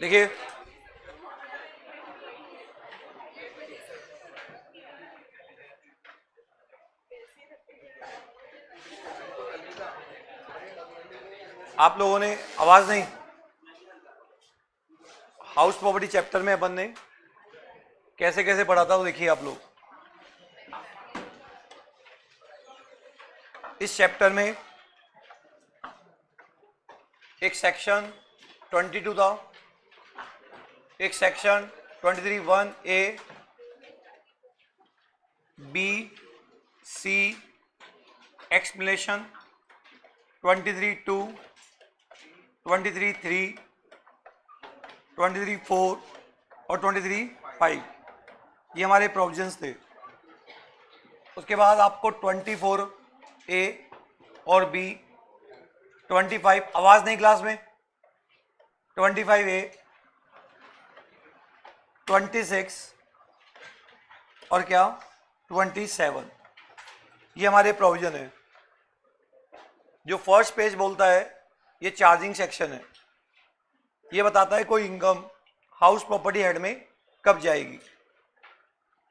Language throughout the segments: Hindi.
देखिए आप लोगों ने आवाज नहीं, हाउस प्रॉपर्टी चैप्टर में अपन ने कैसे कैसे पढ़ा था, तो देखिए आप लोग इस चैप्टर में एक सेक्शन 22 था, एक सेक्शन 23(1)(a), बी, सी, एक्सप्लेनेशन 23(2), 23(3), 23(4) और 23(5), ये हमारे प्रोविजंस थे। उसके बाद आपको 24(a) और बी, 25, आवाज नहीं क्लास में, 25(a), 26 और क्या 27, ये हमारे प्रोविजन है। जो फर्स्ट पेज बोलता है ये चार्जिंग सेक्शन है, ये बताता है कोई इनकम हाउस प्रॉपर्टी हेड में कब जाएगी।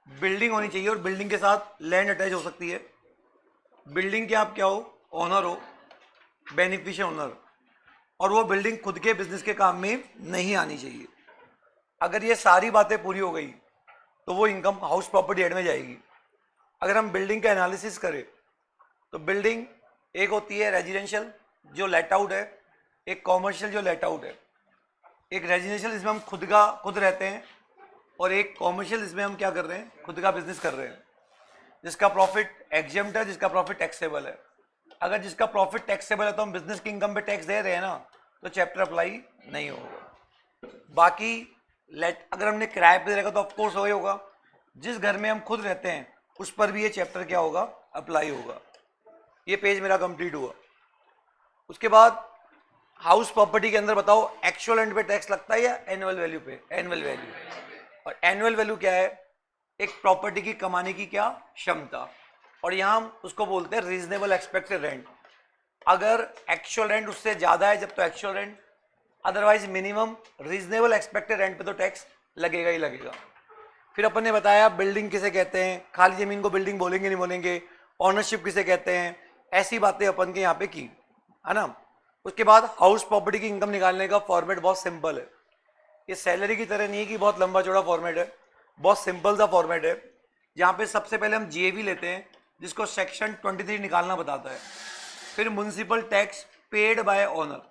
बिल्डिंग होनी चाहिए और बिल्डिंग के साथ लैंड अटैच हो सकती है। बिल्डिंग के आप क्या हो, ओनर हो, बेनिफिशियल ओनर, और वो बिल्डिंग खुद के बिजनेस के काम में नहीं आनी चाहिए। अगर ये सारी बातें पूरी हो गई तो वो इनकम हाउस प्रॉपर्टी हेड में जाएगी। अगर हम बिल्डिंग का एनालिसिस करें तो बिल्डिंग एक होती है रेजिडेंशियल जो लेट आउट है, एक कॉमर्शियल जो लेट आउट है, एक रेजिडेंशियल जिसमें हम खुद रहते हैं, और एक कॉमर्शियल जिसमें हम क्या कर रहे हैं, खुद का बिजनेस कर रहे हैं, जिसका प्रॉफिट एग्जेम्प्ट है, जिसका प्रॉफिट टैक्सेबल है। अगर जिसका प्रॉफिट टैक्सेबल है तो हम बिजनेस की इनकम पे टैक्स दे रहे हैं ना, तो चैप्टर अप्लाई नहीं होगा। बाकी अगर हमने किराए पे रहेगा तो ऑफकोर्स वही होगा। जिस घर में हम खुद रहते हैं उस पर भी ये चैप्टर क्या होगा, अप्लाई होगा। ये पेज मेरा कंप्लीट हुआ। उसके बाद हाउस प्रॉपर्टी के अंदर बताओ एक्चुअल रेंट पे टैक्स लगता है या एनुअल वैल्यू पे? Annual value. और एनुअल वैल्यू क्या है? एक प्रॉपर्टी की कमाने की क्या क्षमता, और यहां हम उसको बोलते हैं रीजनेबल एक्सपेक्टेड रेंट। अगर एक्चुअल रेंट उससे ज्यादा है जब तो actual rent, otherwise minimum reasonable expected rent पे तो टैक्स लगेगा ही लगेगा। फिर अपन ने बताया बिल्डिंग किसे कहते हैं, खाली जमीन को बिल्डिंग बोलेंगे नहीं बोलेंगे, ऑनरशिप किसे कहते हैं, ऐसी बातें अपन के यहाँ पे की है ना। उसके बाद हाउस प्रॉपर्टी की इनकम निकालने का फॉर्मेट बहुत सिंपल है। ये सैलरी की तरह नहीं है कि बहुत लंबा चौड़ा फॉर्मेट है, बहुत सिंपल सा फॉर्मेट है। जहाँ पे सबसे पहले हम जीएवी लेते हैं जिसको सेक्शन 23 निकालना बताता है। फिर municipal tax paid by owner,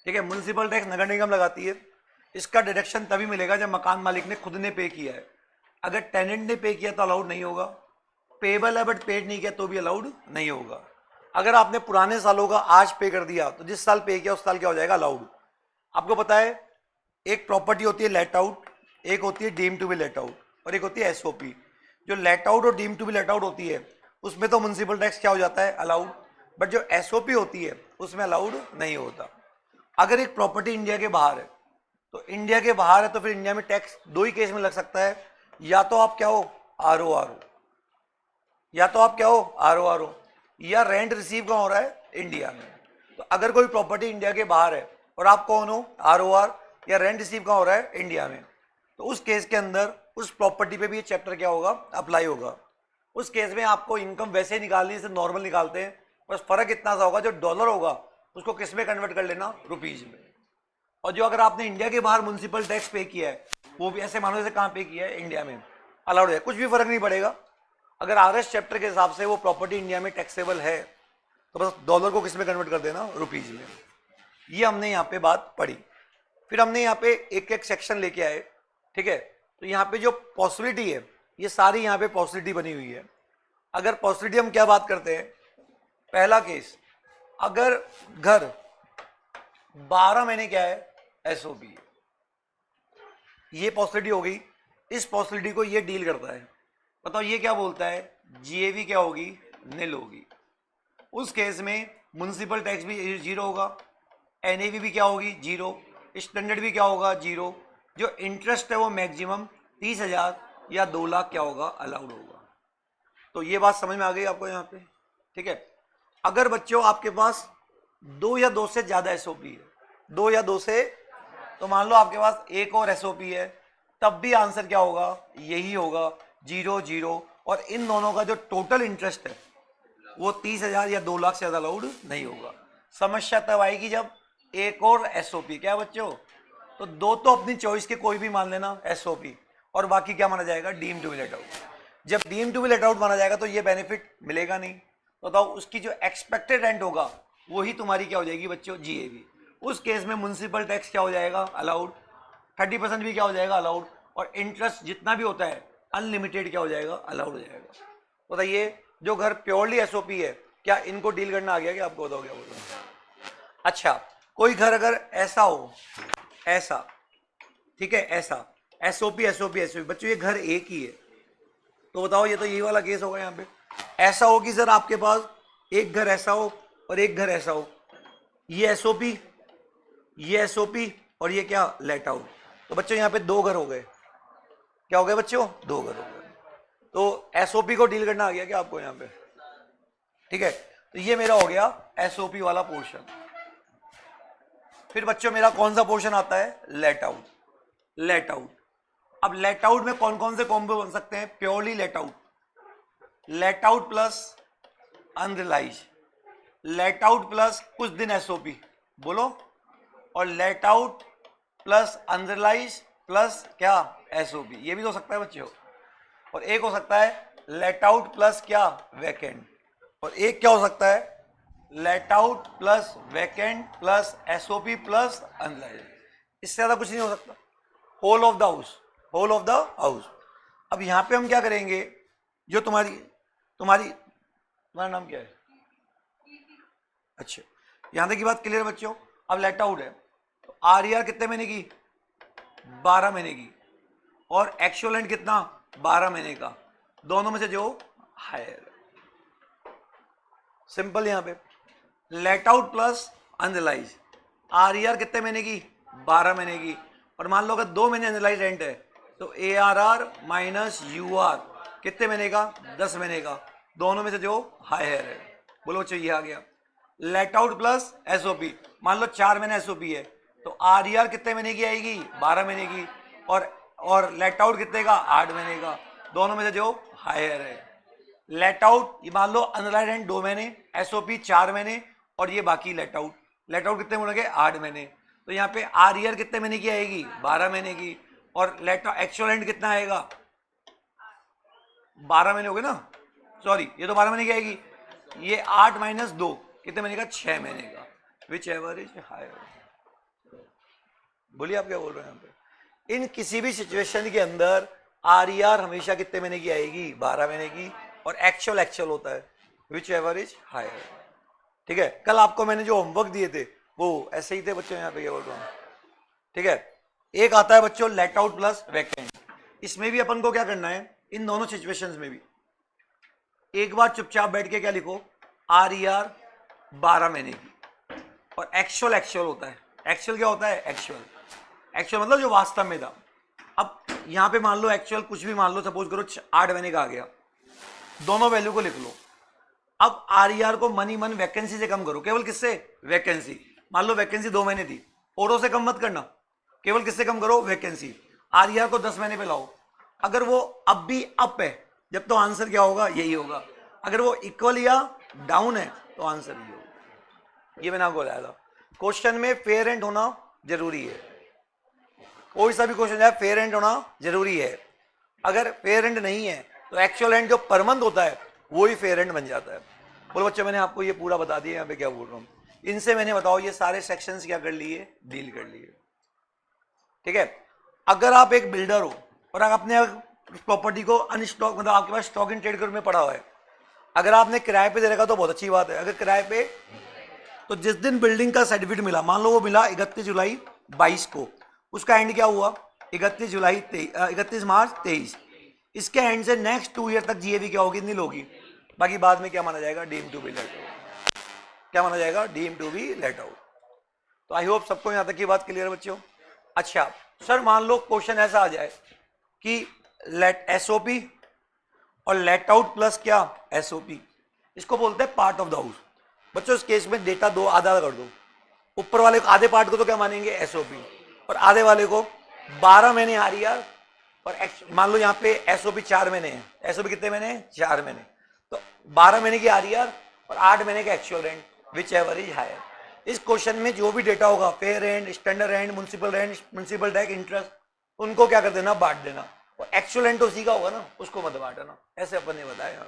ठीक है, म्युनिसिपल टैक्स नगर निगम लगाती है। इसका डिडक्शन तभी मिलेगा जब मकान मालिक ने खुद ने पे किया है। अगर टेनेंट ने पे किया तो अलाउड नहीं होगा, पेबल है बट पेड नहीं किया तो भी अलाउड नहीं होगा। अगर आपने पुराने सालों का आज पे कर दिया तो जिस साल पे किया उस साल क्या हो जाएगा, अलाउड। आपको पता है एक प्रॉपर्टी होती है लेट आउट, एक होती है deem to be let out, और एक होती है एसओपी। जो लेट आउट और deem to be let out होती है उसमें तो म्युनिसिपल टैक्स क्या हो जाता है, अलाउड, बट जो एसओपी होती है उसमें अलाउड नहीं होता। अगर एक प्रॉपर्टी इंडिया के बाहर है तो इंडिया के बाहर है तो फिर इंडिया में टैक्स दो ही केस में लग सकता है, या तो आप क्या हो, आरओ, या तो आप क्या हो, आरओ, या रेंट रिसीव कहाँ हो रहा है, इंडिया में। तो अगर कोई प्रॉपर्टी इंडिया के बाहर है और आप कौन हो, आरओआर, या रेंट रिसीव कहाँ हो रहा है, इंडिया में, तो उस केस के अंदर उस प्रॉपर्टी पे भी ये चैप्टर क्या होगा, अप्लाई होगा। उस केस में आपको इनकम वैसे निकालनी जैसे नॉर्मल निकालते हैं, बस फर्क इतना सा होगा जो डॉलर होगा उसको किस में कन्वर्ट कर लेना, रुपीज में। और जो अगर आपने इंडिया के बाहर म्युनिसिपल टैक्स पे किया है वो भी ऐसे मानो जैसे कहाँ पे किया है, इंडिया में, अलाउड है, कुछ भी फर्क नहीं पड़ेगा। अगर आरएस चैप्टर के हिसाब से वो प्रॉपर्टी इंडिया में टैक्सेबल है तो बस डॉलर को किस में कन्वर्ट कर देना, रुपीज में। ये हमने यहाँ पे बात पढ़ी। फिर हमने यहाँ पे एक एक सेक्शन लेके आए, ठीक है। तो यहाँ पे जो पॉसिबिलिटी है ये सारी यहाँ पे पॉसिबिलिटी बनी हुई है। अगर पॉसिबिलिटी हम क्या बात करते हैं, पहला केस, अगर घर 12 महीने क्या है, एसओपी है, ये पॉसिबिलिटी हो गई। इस पॉसिबिलिटी को ये डील करता है। बताओ ये क्या बोलता है, जीएवी क्या होगी, नील होगी। उस केस में म्युनिसिपल टैक्स भी जीरो होगा, एनएवी भी क्या होगी, जीरो, स्टैंडर्ड भी क्या होगा, जीरो। जो इंटरेस्ट है वो मैक्सिमम 30,000 या 2 लाख क्या होगा, अलाउड होगा। तो ये बात समझ में आ गई आपको यहाँ पे, ठीक है। अगर बच्चों आपके पास 2 या 2 से ज्यादा एसओपी है, 2 या 2 से तो मान लो आपके पास एक और एसओपी है, तब भी आंसर क्या होगा, यही होगा 0 0, और इन दोनों का जो टोटल इंटरेस्ट है वो 30,000 या 2 लाख से ज्यादा अलाउड नहीं होगा। समस्या तब आएगी जब एक और एसओपी, क्या बच्चों, तो दो तो अपनी चॉइस के कोई भी मान लेना एसओपी, और बाकी क्या माना जाएगा, deem to be let out. जब deem to be let out माना जाएगा तो ये बेनिफिट मिलेगा नहीं, तो बताओ उसकी जो एक्सपेक्टेड रेंट होगा वही तुम्हारी क्या हो जाएगी बच्चों, जीएबी। उस केस में म्युनिसिपल टैक्स क्या हो जाएगा, अलाउड, 30% भी क्या हो जाएगा, अलाउड, और इंटरेस्ट जितना भी होता है अनलिमिटेड क्या हो जाएगा, अलाउड हो जाएगा। बताइए जो घर प्योरली एसओपी है, क्या इनको डील करना आ गया, क्या आपको बताओ क्या बोल रहे हैं। अच्छा, कोई घर अगर ऐसा हो, ऐसा, ठीक है, ऐसा एसओपी एसओपी एसओपी, बच्चों ये घर एक ही है, तो बताओ ये तो यही वाला केस होगा। यहाँ पे ऐसा हो कि सर आपके पास एक घर ऐसा हो और एक घर ऐसा हो, ये एसओपी, ये एसओपी, और ये क्या, लेट आउट। तो बच्चों यहाँ पे 2 घर हो गए, क्या हो गए बच्चों, 2 घर हो गए। तो एसओपी को डील करना आ गया क्या आपको यहाँ पे, ठीक है। तो ये मेरा हो गया एसओपी वाला पोर्शन। फिर बच्चों मेरा कौन सा पोर्शन आता है, लेट आउट। लेट आउट, अब लेट आउट में कौन कौन से कॉम्बो बन सकते हैं, purely let out, late out plus unrealised, late out plus कुछ दिन एसओपी, बोलो, और late out plus unrealised plus क्या, एसओपी, ये भी हो सकता है बच्चों। और एक हो सकता है लेट आउट प्लस क्या, वैकेंट, और एक क्या हो सकता है, let out plus vacant plus SOP plus unrealise. इससे ज्यादा कुछ नहीं हो सकता, whole of the house, whole of the house. अब यहां पे हम क्या करेंगे, जो तुम्हारा नाम क्या है, अच्छा, यहां तक की बात क्लियर है बच्चों। अब लेट आउट है तो आर कितने महीने की, 12 महीने की, और एक्चुअल एंड कितना, 12 महीने का, दोनों में से जो हायर। सिंपल, यहां पे let out plus unrealise, or कितने महीने की, 12 महीने की, और मान लो अगर 2 महीने अनरिलाइज रेंट है तो ARR माइनस UR कितने महीने का, 10 महीने का, दोनों में से जो हायर है। बोलो बच्चों ये आ गया। लेट आउट प्लस एसओपी, मान लो 4 महीने एसओपी है तो RER कितने महीने की आएगी, 12 महीने की, और लेट आउट कितने का, 8 महीने का, दोनों में से जो हायर है। लेट आउट, ये मान लो अनरिलाइज रेंट 2 महीने, एसओपी 4 महीने, और ये बाकी लेट आउट, लेट आउट कितने होंगे, 8 महीने, तो यहाँ पे RER कितने महीने की आएगी, 12 महीने की, और लेट एक्चुअल एंड कितना आएगा, 12 महीने हो गए ना, सॉरी ये तो 12 महीने की आएगी, ये 8 माइनस 2 कितने महीने का, 6 महीने का, विच एवर इज हायर। बोलिए आप क्या बोल रहे हैं यहाँ पे। इन किसी भी सिचुएशन के अंदर RER हमेशा कितने महीने की आएगी, 12 महीने की, और एक्चुअल होता है विच एवर इज हायर। ठीक है, कल आपको मैंने जो होमवर्क दिए थे वो ऐसे ही थे बच्चों, यहाँ पे क्या बोल रहा हूँ, ठीक है। एक आता है बच्चों लेट आउट प्लस वैकेंट, इसमें भी अपन को क्या करना है, इन दोनों सिचुएशंस में भी एक बार चुपचाप बैठ के क्या लिखो, RER 12 महीने की, और एक्चुअल होता है, एक्चुअल क्या होता है, एक्चुअल मतलब जो वास्तव में था। अब यहां पे मान लो एक्चुअल कुछ भी मान लो, सपोज करो 8 महीने का आ गया, दोनों वैल्यू को लिख लो। अब RER को मनी मन वैकेंसी से कम करो, केवल किससे, वैकेंसी। मान लो वैकेंसी 2 महीने थी, औरों से कम मत करना, केवल किससे कम करो, वैकेंसी। RER को 10 महीने पे लाओ, अगर वो अब भी अप है जब तो आंसर क्या होगा, यही होगा। अगर वो इक्वल या डाउन है तो आंसर ये होगा। ये मैंने आपको बताया था, क्वेश्चन में फेयर एंड होना जरूरी है, कोई सा भी क्वेश्चन है फेयर एंड होना जरूरी है। अगर फेयर एंड नहीं है तो एक्चुअल एंड जो पर मंथ होता है वो ही फेयर एंड बन जाता है। बोलो बच्चों मैंने आपको ये पूरा बता दिया, यहाँ पे क्या बोल रहा हूँ, इनसे मैंने बताओ ये सारे सेक्शंस क्या कर लिए, डील कर लिए। ठीक है, अगर आप एक बिल्डर हो और आप अपने प्रॉपर्टी को अनस्टॉक, मतलब आपके पास स्टॉक इन ट्रेड में पड़ा हुआ है, अगर आपने किराए पे दे रखा तो बहुत अच्छी बात है। अगर किराए पे, तो जिस दिन बिल्डिंग का सर्टिफिकेट मिला, मान लो वो मिला 31 जुलाई 22 को, उसका एंड क्या हुआ, 31 मार्च 23, इसके एंड से नेक्स्ट 2 ईयर तक जीएवी क्या होगी, नील होगी। बाकी बाद में क्या माना जाएगा, deem to be let out, क्या माना जाएगा, deem to be let out. तो आई होप सबको यहां तक की बात क्लियर है बच्चों। अच्छा सर, मान लो क्वेश्चन ऐसा आ जाए कि लेट एसओपी और लेट आउट प्लस क्या, एसओपी, इसको बोलते हैं पार्ट ऑफ द हाउस। बच्चों इस केस में डेटा दो आधा कर दो, ऊपर वाले आधे पार्ट को तो क्या मानेंगे, एसओपी, और आधे वाले को 12 महीने आ रही यार, और मान लो यहाँ पे एसओपी 4 महीने है, एसओपी कितने महीने हैं 4 महीने, तो 12 महीने की आ रही यार और 8 महीने का actual rent, whichever is higher. इस क्वेश्चन में जो भी डेटा होगा, fair rent, standard rent, municipal tax, interest, उनको क्या कर देना, बांट देना, और एक्चुअल रेंट उसी का होगा ना, उसको मत बांटना। ऐसे अपन ने बताया।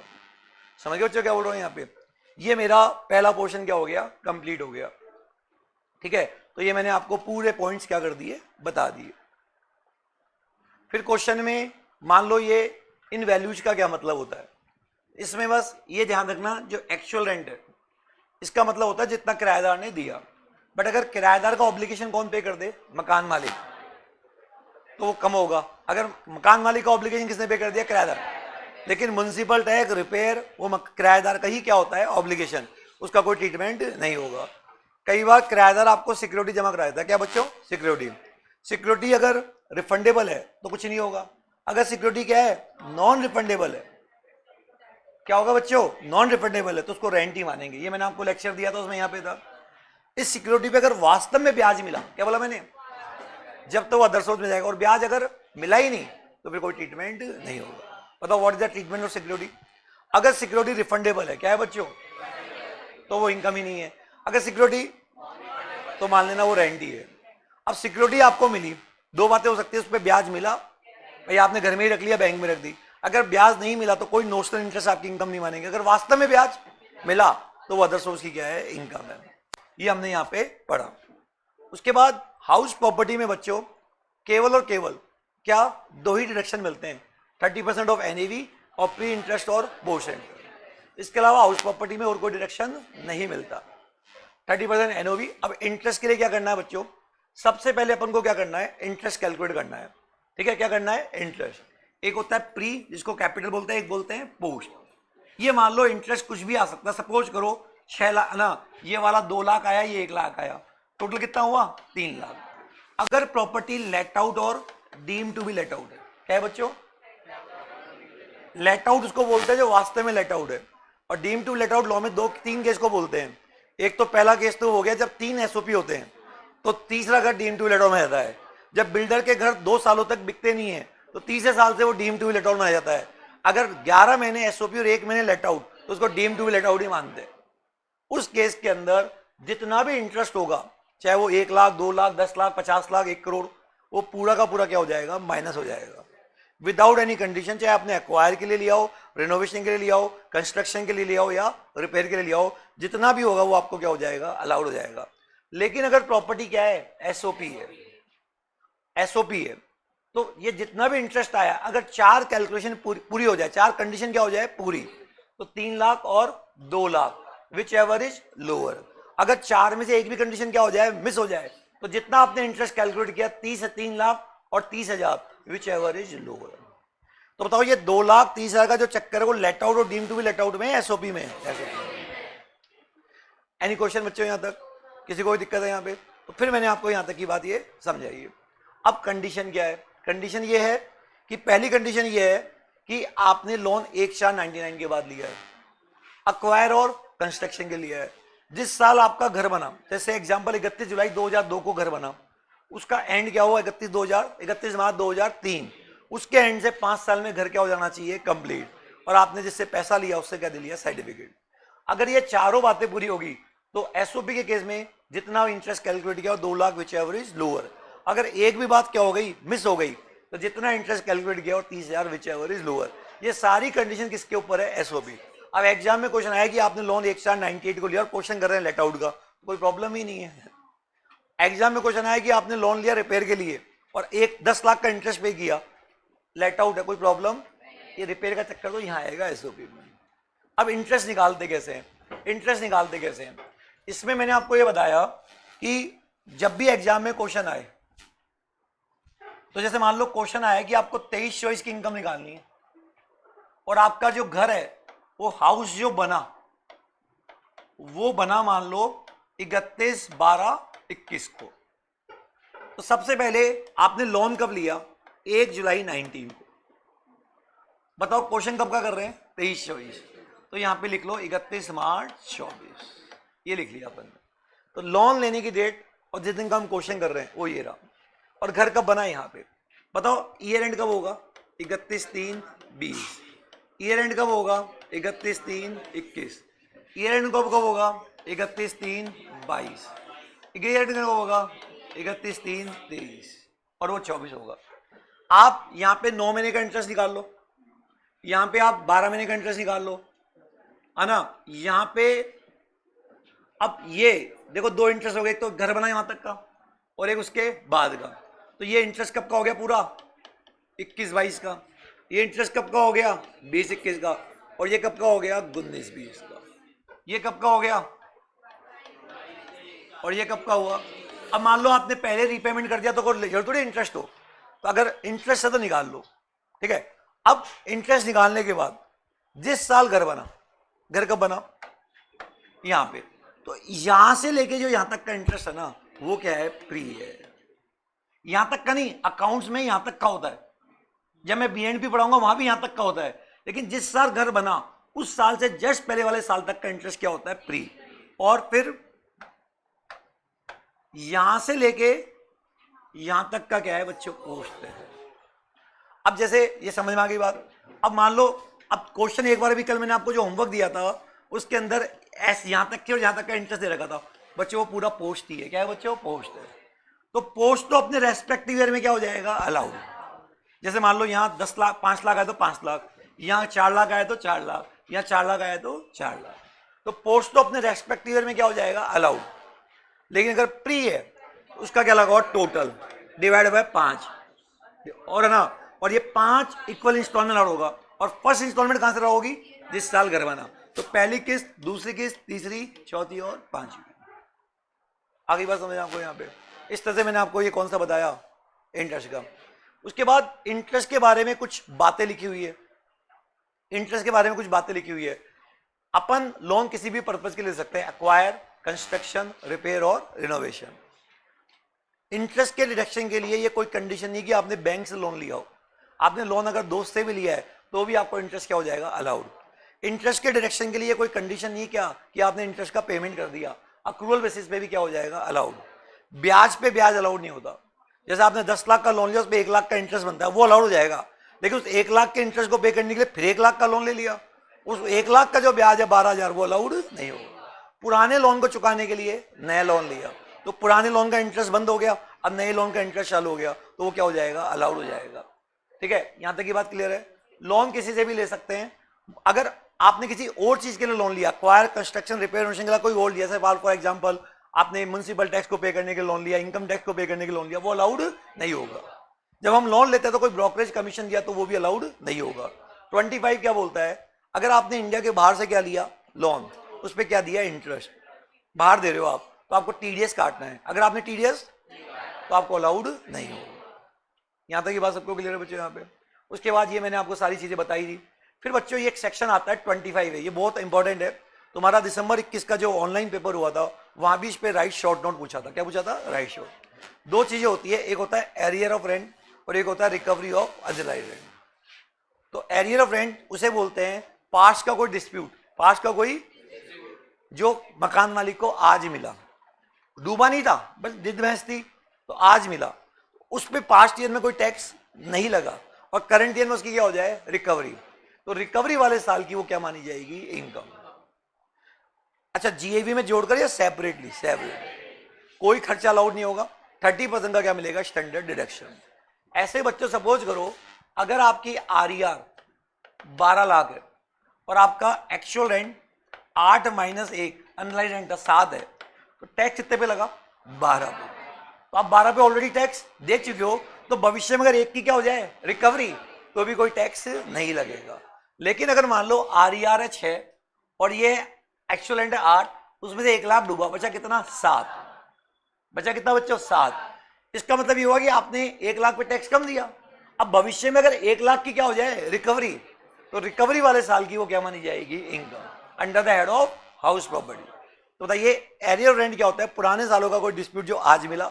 समझ गए बच्चों क्या बोल रहा हूँ यहाँ पे? ये मेरा पहला पोर्शन क्या हो गया, कंप्लीट हो गया। ठीक है, तो ये मैंने आपको पूरे पॉइंट्स क्या कर दिए, बता दिए। फिर क्वेश्चन में मान लो ये इन वैल्यूज का क्या मतलब होता है, इसमें बस ये ध्यान रखना, जो एक्चुअल रेंट है इसका मतलब होता है जितना किराएदार ने दिया। बट अगर किराएदार का ऑब्लिगेशन कौन पे कर दे, मकान मालिक, तो वो कम होगा। अगर मकान मालिक का ऑब्लिगेशन किसने पे कर दिया, किराएदार। लेकिन म्युनिसिपल टैक्स, रिपेयर, वो किराएदार का ही क्या होता है, ऑब्लिगेशन, उसका कोई ट्रीटमेंट नहीं होगा। कई बार किराएदार आपको सिक्योरिटी जमा कराया था, क्या बच्चों, सिक्योरिटी अगर रिफंडेबल है तो कुछ नहीं होगा। अगर सिक्योरिटी क्या है, नॉन रिफंडेबल है, क्या होगा बच्चों, नॉन रिफंडेबल है, तो उसको रेंट ही मानेंगे। ये मैंने आपको लेक्चर दिया था, उसमें यहाँ पे था। इस सिक्योरिटी पे अगर वास्तव में ब्याज मिला, क्या बोला मैंने, जब तो वो अदर सोर्स में जाएगा, और ब्याज अगर मिला ही नहीं तो फिर कोई ट्रीटमेंट नहीं होगा। बताओ what is the treatment of security. अगर सिक्योरिटी रिफंडेबल है, क्या है बच्चों, तो वो इनकम ही नहीं है। अगर सिक्योरिटी, तो मान लेना वो रेंट ही है। अब सिक्योरिटी आपको मिली, दो बातें हो सकती है, उस पर ब्याज मिला, भाई आपने घर में ही रख लिया, बैंक में रख दी। अगर ब्याज नहीं मिला तो कोई नोशनल इंटरेस्ट आपकी इनकम नहीं मानेंगे। अगर वास्तव में ब्याज मिला तो वो अदर सोर्स की क्या है, इनकम है। ये हमने यहाँ पे पढ़ा। उसके बाद हाउस प्रॉपर्टी में बच्चों केवल और केवल क्या, दो ही डिडक्शन मिलते हैं, 30% ऑफ एनएवी और प्री इंटरेस्ट और पोर्शन। इसके अलावा हाउस प्रॉपर्टी में और कोई डिडक्शन नहीं मिलता। 30% एनओवी। अब इंटरेस्ट के लिए क्या करना है बच्चों, सबसे पहले अपन को क्या करना है, इंटरेस्ट कैलकुलेट करना है। ठीक है, क्या करना है, इंटरेस्ट। एक होता है प्री, जिसको कैपिटल बोलते हैं, एक बोलते हैं पोस्ट। ये मान लो इंटरेस्ट कुछ भी आ सकता है, सपोज करो 6 लाख ना, ये वाला 2 लाख आया, ये 1 लाख आया, टोटल कितना हुआ, 3 लाख। अगर प्रॉपर्टी लेट आउट और deem to be let out है, क्या है बच्चों, लेट आउट उसको बोलते हैं जो वास्तव में लेट आउट है, और deem to let out law में 2-3 केस को बोलते हैं। एक तो पहला केस तो हो गया जब 3 एसओपी होते हैं, तो तीसरा घर डीम टू लेट आउट में रहता है। जब बिल्डर के घर 2 सालों तक बिकते नहीं है तो तीसरे साल से वो डीम टू लेट आउट में आ जाता है। अगर 11 महीने एसओपी और 1 महीने लेट आउट, तो उसको डीम टू लेट आउट ही मानते हैं। उस केस के अंदर जितना भी इंटरेस्ट होगा, चाहे वो 1 लाख, 2 लाख, 10 लाख, 50 लाख, 1 करोड़, वो पूरा का पूरा क्या हो जाएगा, माइनस हो जाएगा, विदाउट एनी कंडीशन। चाहे आपने एक्वायर के लिए लिया हो, रिनोवेशन के लिए लिया हो, कंस्ट्रक्शन के लिए लिया हो, या रिपेयर के लिए लिया हो, जितना भी होगा वो आपको क्या हो जाएगा, अलाउड हो जाएगा। लेकिन अगर प्रॉपर्टी क्या है, एसओपी है, एसओपी है, तो ये जितना भी इंटरेस्ट आया, अगर 4 कैलकुलेशन पूरी हो जाए, 4 कंडीशन क्या हो जाए, पूरी, तो 3 लाख और 2 lakh, which ever is lower. अगर 4 में से एक भी कंडीशन क्या हो जाए, मिस हो जाए, तो जितना आपने इंटरेस्ट कैलकुलेट किया 30 है, 3 लाख और 30,000, विच एवर इज लोअर। तो बताओ ये 2 लाख 30,000 का जो चक्कर है वो लेट आउट और deem to be let out में, एसओपी में। एनी क्वेश्चन बच्चों यहां तक, किसी को दिक्कत है यहाँ पे? तो फिर मैंने आपको यहां तक की बात ये समझाइए। अब कंडीशन क्या है, कंडीशन ये है कि पहली कंडीशन ये है कि आपने लोन 1/4/99 के बाद लिया है, अक्वायर और कंस्ट्रक्शन के लिया है। जिस साल आपका घर बना, जैसे एग्जांपल 31 जुलाई 2002 को घर बना, उसका एंड क्या हुआ, 31 मार्च 2003, उसके एंड से 5 साल में घर क्या हो जाना चाहिए, कंप्लीट, और आपने जिससे पैसा लिया उससे क्या दे लिया, सर्टिफिकेट। अगर ये चारों बातें पूरी होगी तो एसओपी के केस में जितना इंटरेस्ट कैलकुलेट किया 2 lakh, which ever is lower. अगर एक भी बात क्या हो गई, मिस हो गई, तो जितना इंटरेस्ट कैलकुलेट किया और 30,000, विच एवर इज लोअर। ये सारी कंडीशन किसके ऊपर है, एसओपी। अब एग्जाम में क्वेश्चन आया कि आपने लोन 1/4/98 को लिया और क्वेश्चन कर रहे हैं लेट आउट का, कोई प्रॉब्लम ही नहीं है। एग्जाम में क्वेश्चन आया कि आपने लोन लिया रिपेयर के लिए और 10 लाख का इंटरेस्ट पे किया, लेट आउट है, कोई प्रॉब्लम। ये रिपेयर का चक्कर तो यहाँ आएगा एसओपी में। अब इंटरेस्ट निकालते कैसे हैं, इंटरेस्ट निकालते कैसे हैं, इसमें मैंने आपको ये बताया कि जब भी एग्जाम में क्वेश्चन आए, तो जैसे मान लो क्वेश्चन आया कि आपको 23-24 की इनकम निकालनी है, और आपका जो घर है वो हाउस जो बना वो बना मान लो 31/12/21 को, तो सबसे पहले आपने लोन कब लिया, 1 जुलाई 19 को। बताओ क्वेश्चन कब का कर रहे हैं, 23-24, तो यहां पे लिख लो 31 मार्च 24, ये लिख लिया अपन ने। तो लोन लेने की डेट और जिस दिन का हम क्वेश्चन कर रहे हैं वो ये रहा। और घर कब बना यहाँ पे, बताओ ईयर एंड कब होगा, 31/3/20। ईयर एंड कब होगा, 31/3/21। ईयर एंड कब कब होगा, 31/3/22। ईयर एंड कब होगा, 31/3/23, और वो 24 होगा। आप यहाँ पे 9 महीने का इंटरेस्ट निकाल लो, यहाँ पे आप 12 महीने का इंटरेस्ट निकाल लो, है ना। यहाँ पे अब ये देखो 2 इंटरेस्ट हो गए, एक तो घर बना यहाँ तक का और एक उसके बाद का। तो ये इंटरेस्ट कब का हो गया पूरा, 21-22 का। ये इंटरेस्ट कब का हो गया, 20-21 का। और ये कब का हो गया, 19-20 का। ये कब का हो गया और ये कब का हुआ। अब मान लो आपने पहले रीपेमेंट कर दिया तो कोई जरूरत थोड़ी इंटरेस्ट हो, तो अगर इंटरेस्ट है तो निकाल लो, ठीक है। अब इंटरेस्ट निकालने के बाद जिस साल घर बना, घर कब बना, यहां पे, तो यहां से लेके जो यहां तक का इंटरेस्ट है ना, वो क्या है, प्री है। यहां तक का नहीं, अकाउंट्स में यहां तक का होता है, जब मैं बीएनपी पढ़ाऊंगा वहां भी यहां तक का होता है, लेकिन जिस साल घर बना उस साल से जस्ट पहले वाले साल तक का इंटरेस्ट क्या होता है, प्री। और फिर यहां से लेके यहां तक का क्या है बच्चों, पोस्ट है। अब जैसे ये समझ में आ गई बात। अब मान लो, अब क्वेश्चन एक बार भी कल मैंने आपको जो होमवर्क दिया था उसके अंदर ऐसे यहां तक की और यहां तक का इंटरेस्ट दे रखा था बच्चों, वो पूरा पोस्ट ही है। क्या है बच्चों, पोस्ट है। तो पोस्ट तो अपने रेस्पेक्टिव ईयर में क्या हो जाएगा, अलाउड। जैसे मान लो यहाँ 10 लाख 5 लाख आए तो 5 लाख, यहाँ 4 लाख आए तो 4 लाख, यहाँ 4 लाख आए तो 4 लाख। तो पोस्ट तो अपने रेस्पेक्टिव ईयर में क्या हो जाएगा, अलाउड। लेकिन अगर प्री है उसका क्या लगा, टोटल डिवाइड बाय 5, और है ना, और ये 5 इक्वल इंस्टॉलमेंट होगा। और फर्स्ट इंस्टॉलमेंट कहां से होगी, जिस साल घर बना। तो पहली किस्त, दूसरी किस्त, तीसरी, चौथी और पांचवी। आगे बात समझ आपको यहाँ पे। इस तरह से मैंने आपको ये कौन सा बताया, इंटरेस्ट का। उसके बाद इंटरेस्ट के बारे में कुछ बातें लिखी हुई है, इंटरेस्ट के बारे में कुछ बातें लिखी हुई है। अपन लोन किसी भी पर्पज के लिए ले सकते हैं, एक्वायर, कंस्ट्रक्शन, रिपेयर और रिनोवेशन। इंटरेस्ट के डिडक्शन के लिए ये कोई कंडीशन नहीं कि आपने बैंक से लोन लिया हो। आपने लोन अगर दोस्त से भी लिया है तो भी आपको इंटरेस्ट क्या हो जाएगा, अलाउड। इंटरेस्ट के डिडक्शन के लिए कोई कंडीशन नहीं क्या कि आपने इंटरेस्ट का पेमेंट कर दिया, अक्रूवल बेसिस पे भी क्या हो जाएगा, अलाउड। ब्याज पे ब्याज अलाउड नहीं होता। जैसे आपने 10 लाख का लोन लिया, उस पर 1 लाख का इंटरेस्ट बनता है, वो अलाउड हो जाएगा। लेकिन उस 1 लाख के इंटरेस्ट को पे करने के लिए फिर 1 लाख का लोन ले लिया, उस 1 लाख का जो ब्याज है 12,000, वो अलाउड नहीं होगा। पुराने लोन को चुकाने के लिए नया लोन लिया, तो पुराने लोन का इंटरेस्ट बंद हो गया, अब नए लोन का इंटरेस्ट चालू हो गया, तो वो क्या हो जाएगा, अलाउड हो जाएगा। ठीक है, यहां तक की बात क्लियर है। लोन किसी से भी ले सकते हैं। अगर आपने किसी और चीज के लिए लोन लिया, क्वायर, कंस्ट्रक्शन, रिपेयर के लिए कोई और लिया, जैसे फॉर एग्जांपल आपने म्युनिसिपल टैक्स को पे करने के लोन लिया, इनकम टैक्स को पे करने के लोन लिया, वो अलाउड नहीं होगा। जब हम लोन लेते हैं तो कोई ब्रोकरेज कमीशन दिया तो वो भी अलाउड नहीं होगा। 25 क्या बोलता है, अगर आपने इंडिया के बाहर से क्या लिया लोन, उस पर क्या दिया, इंटरेस्ट बाहर दे रहे हो आप, तो आपको टीडीएस काटना है। अगर आपने टीडीएस तो आपको अलाउड नहीं होगा। यहां तक की बात सबको क्लियर है बच्चों यहाँ पे। उसके बाद ये मैंने आपको सारी चीजें बताई थी। फिर बच्चों ये एक सेक्शन आता है 25 है, ये बहुत इंपॉर्टेंट है। तुम्हारा दिसंबर 21 का जो ऑनलाइन पेपर हुआ था वहां भी इस पे राइट शॉर्ट नोट पूछा था। क्या पूछा था, राइट शॉर्ट। 2 चीजें होती है, एक होता है एरियर ऑफ रेंट और एक होता है रिकवरी ऑफ अनरिलाइज्ड रेंट। तो एरियर ऑफ रेंट उसे बोलते हैं पास्ट का कोई डिस्प्यूट, पास्ट का कोई जो मकान मालिक को आज मिला, डूबा नहीं था बस जिद बहस थी, तो आज मिला, उस पर पास्ट ईयर में कोई टैक्स नहीं लगा और करंट ईयर में उसकी क्या हो जाए, रिकवरी। तो रिकवरी वाले साल की वो क्या मानी जाएगी, इनकम। अच्छा, जीएवी में जोड़कर या सेपरेटली, सेपरेट, कोई खर्चा अलाउड नहीं होगा। 30% का क्या मिलेगा, स्टैंडर्ड डिडक्शन। ऐसे बच्चों सपोज करो अगर आपकी आरईआर 12 लाख है और आपका एक्चुअल रेंट 8 - 1 अनलाइज रेंट 7 है, तो टैक्स कितने पे लगा, 12 पे। तो आप 12 पे ऑलरेडी टैक्स दे चुके हो, तो भविष्य में अगर एक की क्या हो जाए, रिकवरी, तो भी कोई टैक्स नहीं लगेगा। लेकिन अगर मान लो आरईआर है 6 और ये एक्चुअल रेंट है 8, उसमें से 1 लाख डूबा, बचा कितना, 7। बचा कितना बच्चों, 7। इसका मतलब ये हुआ कि आपने 1 लाख पे टैक्स कम दिया। अब भविष्य में अगर 1 लाख की क्या हो जाए, रिकवरी, तो रिकवरी वाले साल की वो क्या मानी जाएगी, income under the head of house property. तो बताइए एरियर रेंट क्या होता है, पुराने सालों का कोई डिस्प्यूट जो आज मिला।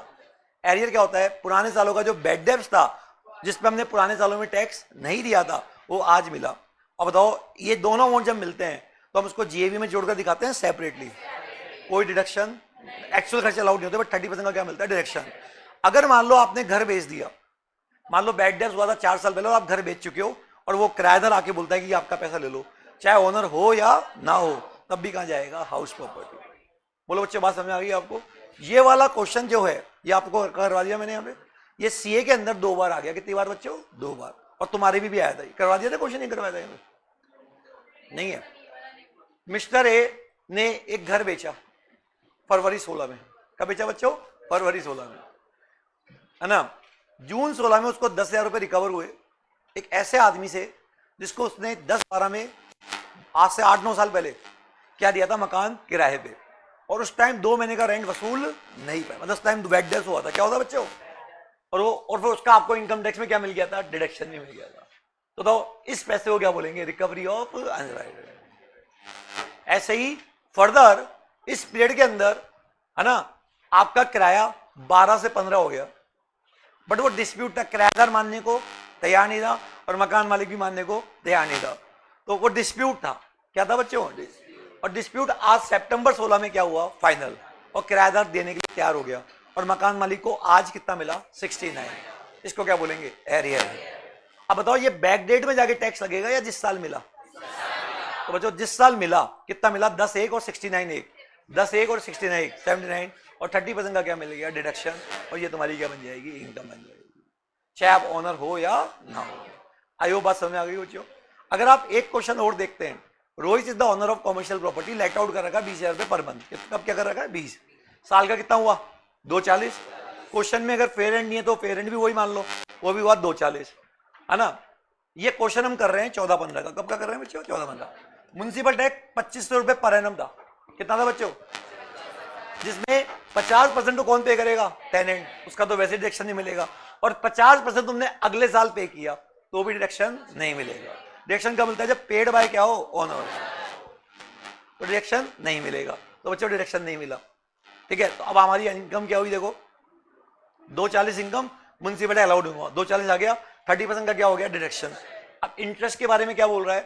एरियर क्या होता है, पुराने सालों का जो बैड डेब्ट्स था जिसपे हमने पुराने सालों में टैक्स नहीं दिया था, वो आज मिला। अब बताओ ये दोनों अमाउंट जब मिलते हैं तो हम उसको जीएवी में जोड़कर दिखाते हैं सेपरेटली, कोई डिडक्शन, एक्चुअल खर्चे अलाउड नहीं होते, बट 30% का क्या मिलता है, डिडक्शन। अगर मान लो आपने घर बेच दिया, मान लो बैड डेब्ट हुआ था 4 साल पहले और आप घर बेच चुके हो, और वो किराएदार आके बोलता है कि आपका पैसा ले लो, चाहे ओनर हो या ना हो, तब भी कहां जाएगा? House property. बोलो बच्चे, बात समझ आ गई आपको? ये वाला क्वेश्चन जो है ये आपको करवा दिया मैंने यहाँ पे, ये सीए के अंदर 2 बार आ गया। कितनी बार बच्चों? 2 बार। और तुम्हारे भी आया था, करवा दिया था क्वेश्चन, नहीं करवाया था? नहीं है। मिस्टर ए ने एक घर बेचा फरवरी 16 में। कब बेचा बच्चों? फरवरी 16 में, है ना। जून 16 में उसको 10,000 रुपए रिकवर हुए एक ऐसे आदमी से जिसको उसने 10-12 में, आज से 8-9 साल पहले, क्या दिया था? मकान किराए पे। और उस टाइम 2 महीने का रेंट वसूल नहीं पाया, मतलब उस टाइम बैड डेब्ट हुआ था। क्या होता बच्चों? और फिर उसका आपको इनकम टैक्स में क्या मिल गया था? डिडक्शन भी मिल गया था। तो इस पैसे को क्या बोलेंगे? Recovery of unrealised. ऐसे ही फर्दर इस पीरियड के अंदर, है ना, आपका किराया 12 से 15 हो गया, बट वो डिस्प्यूट था, किराएदार मानने को तैयार नहीं था और मकान मालिक भी मानने को तैयार नहीं था। तो वो डिस्प्यूट था। क्या था बच्चों? और डिस्प्यूट आज सितंबर 16 में क्या हुआ? फाइनल। और किराएदार देने के लिए तैयार हो गया और मकान मालिक को आज कितना मिला? 69। इसको क्या बोलेंगे? एरियर। अब बताओ, ये बैक डेट में जाके टैक्स लगेगा या जिस साल मिला? तो बच्चों जिस साल मिला, कितना मिला? 10(1) और 69(1). 10(1) और 69, 79, और 30% का क्या मिल गया? डिडक्शन। और ये तुम्हारी क्या बन जाएगी? इनकम बन जाएगी, चाहे आप ओनर हो या ना हो। आई होप बात समझ आ गई बच्चों। अगर आप एक क्वेश्चन और देखते हैं, Rohit is the owner of commercial property, let out कर रखा 20,000 रुपए पर मंथ। कब क्या कर रखा है? 20 साल का कितना हुआ? 240। क्वेश्चन में अगर फेयर एंड नहीं है तो फेयर एंड भी वही मान लो, वो भी हुआ 240, है ना। ये क्वेश्चन हम कर रहे हैं 14-15 का। कब का कर रहे हैं बच्चों? 14-15। म्युनिसिपल टैक्स 2500 रुपए पर एनम था। कितना था बच्चों? जिसमें 50% तो कौन पे करेगा? टेनेंट, उसका तो वैसे डिडक्शन नहीं मिलेगा। और 50% तुमने अगले साल पे किया तो भी डिडक्शन नहीं मिलेगा। डिडक्शन कब मिलता है? जब पेड बाय क्या हो? ओनर। तो डिडक्शन नहीं मिलेगा। तो बच्चों डिडक्शन नहीं मिला, ठीक है। तो अब हमारी इनकम क्या हुई? देखो 240 इनकम म्युनिसिपल अलाउड हुआ, 240 आ गया, 30% का क्या हो गया? डिडक्शन। अब इंटरेस्ट के बारे में क्या बोल रहा है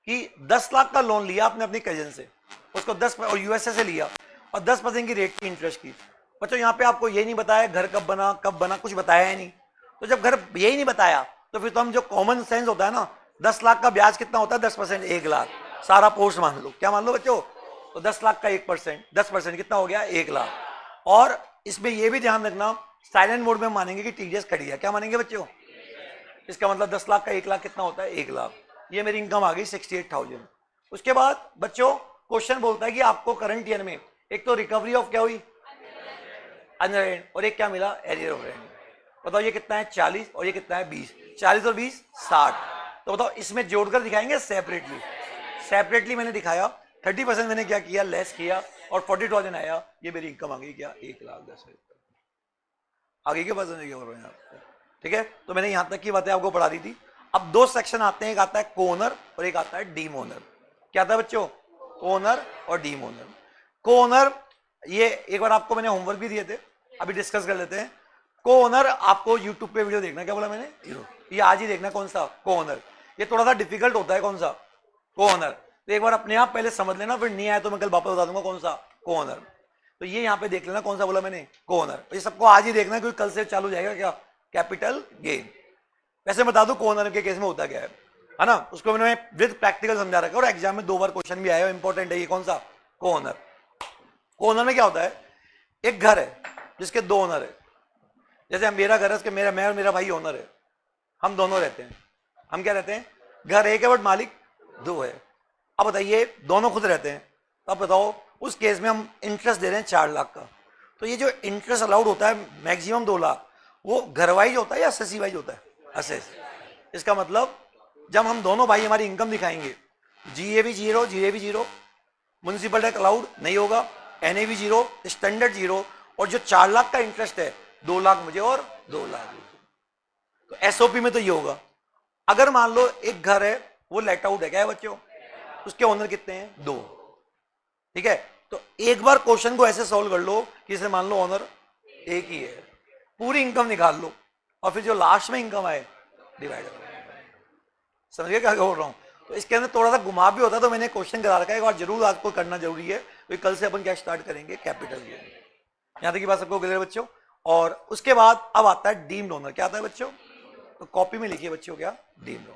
कि 10 लाख का लोन लिया आपने अपनी कजन से, उसको 10 और यूएसए से लिया, और 10% की रेट की इंटरेस्ट की। बच्चों यहाँ पे आपको ये नहीं बताया घर कब बना, कुछ बताया ही नहीं। तो जब घर यही नहीं बताया तो फिर तो हम जो कॉमन सेंस होता है ना, 10 लाख का ब्याज कितना होता है? 10%, 1 लाख। सारा पोस्ट मान लो, क्या मान लो बच्चों? तो 10 लाख का 1%, 10% कितना हो गया? 1 लाख। और इसमें यह भी ध्यान रखना, साइलेंट मोड में मानेंगे कि टीडीएस खड़ी है। क्या मानेंगे बच्चों? इसका मतलब 10 लाख का 1 लाख कितना होता है? 1 लाख। ये मेरी इनकम आ गई 68,000। उसके बाद बच्चों क्वेश्चन बोलता है कि आपको करंट ईयर में एक तो रिकवरी ऑफ क्या हुई? अनरेंट, और एक क्या मिला? Arrear of rent. बताओ ये कितना है? 40, और ये कितना है? 20। 40 और 20 60। तो बताओ इसमें जोड़कर दिखाएंगे सेपरेटली? सेपरेटली मैंने दिखाया, 30% मैंने क्या किया? लेस किया, और 40,000 आया। ये मेरी इनकम आ गई क्या? 1,10,000। आगे के पास क्या बोल रहे हैं आप? ठीक है। तो मैंने यहां तक की बातें आपको पढ़ा दी थी। अब 2 सेक्शन आते हैं, एक आता है को-ओनर और एक आता है डीम ओनर। क्या था बच्चों? को-ओनर और डीम ओनर। को-ओनर, ये एक बार आपको मैंने होमवर्क भी दिए थे, अभी डिस्कस कर लेते हैं। को-ओनर आपको यूट्यूब पे वीडियो देखना। क्या बोला मैंने? ये आज ही देखना। कौन सा? को-ओनर। ये थोड़ा सा डिफिकल्ट होता है। कौन सा? को-ओनर। तो एक बार अपने आप पहले समझ लेना, फिर नहीं आया तो मैं कल वापस बता दूंगा कौन सा को-ओनर। तो ये यहाँ पे देख लेना कौन सा बोला मैंने? को-ओनर। ये सबको आज ही देखना क्योंकि कल से चालू हो जाएगा क्या? Capital gain. वैसे बता दूं को-ओनर के केस में होता क्या है ना, उसको मैंने विद प्रैक्टिकल समझा रखा है, और एग्जाम में 2 बार क्वेश्चन भी आया है, इंपॉर्टेंट है ये। कौन सा? को-ओनर। को-ओनर में क्या होता है? एक घर है जिसके 2 ओनर है। जैसे मेरा घर है, उसके मैं और मेरा भाई ओनर है, हम दोनों रहते हैं। हम क्या रहते हैं? घर एक है बट मालिक 2 है। अब बताइए दोनों खुद रहते हैं, तो अब बताओ उस केस में हम इंटरेस्ट दे रहे हैं 4 लाख का। तो ये जो इंटरेस्ट अलाउड होता है मैक्सिमम 2 लाख, वो घर वाइज होता है या असेसी वाइज होता है? असेस। इसका मतलब जब हम दोनों भाई हमारी इनकम दिखाएंगे, जीए भी 0, जीए भी 0, म्युनिसिपल टैक्स अलाउड नहीं होगा, एनए भी 0, स्टैंडर्ड 0, और जो 4 लाख का इंटरेस्ट है 2 लाख मुझे और 2 लाख। तो एसओपी में तो ये होगा। अगर मान लो एक घर है वो लेट आउट है, क्या है बच्चों? उसके ओनर कितने हैं? 2। ठीक है। तो एक बार क्वेश्चन को ऐसे सॉल्व कर लो कि इसे मान लो ओनर एक ही है, पूरी इनकम निकाल लो, और फिर जो लास्ट में इनकम आए डिवाइड करो। समझिए क्या बोल रहा हूं? तो इसके अंदर थोड़ा सा घुमा भी होता है, तो मैंने क्वेश्चन करा रखा है, एक बार जरूर आपको करना जरूरी है, तो कल से अपन क्या स्टार्ट करेंगे? Capital gain. यहां तक की बात सबको क्लियर बच्चों? और उसके बाद अब आता है डीम्ड ओनर। क्या आता है बच्चों? तो कॉपी में लिखिए बच्चों क्या? Deemed owner.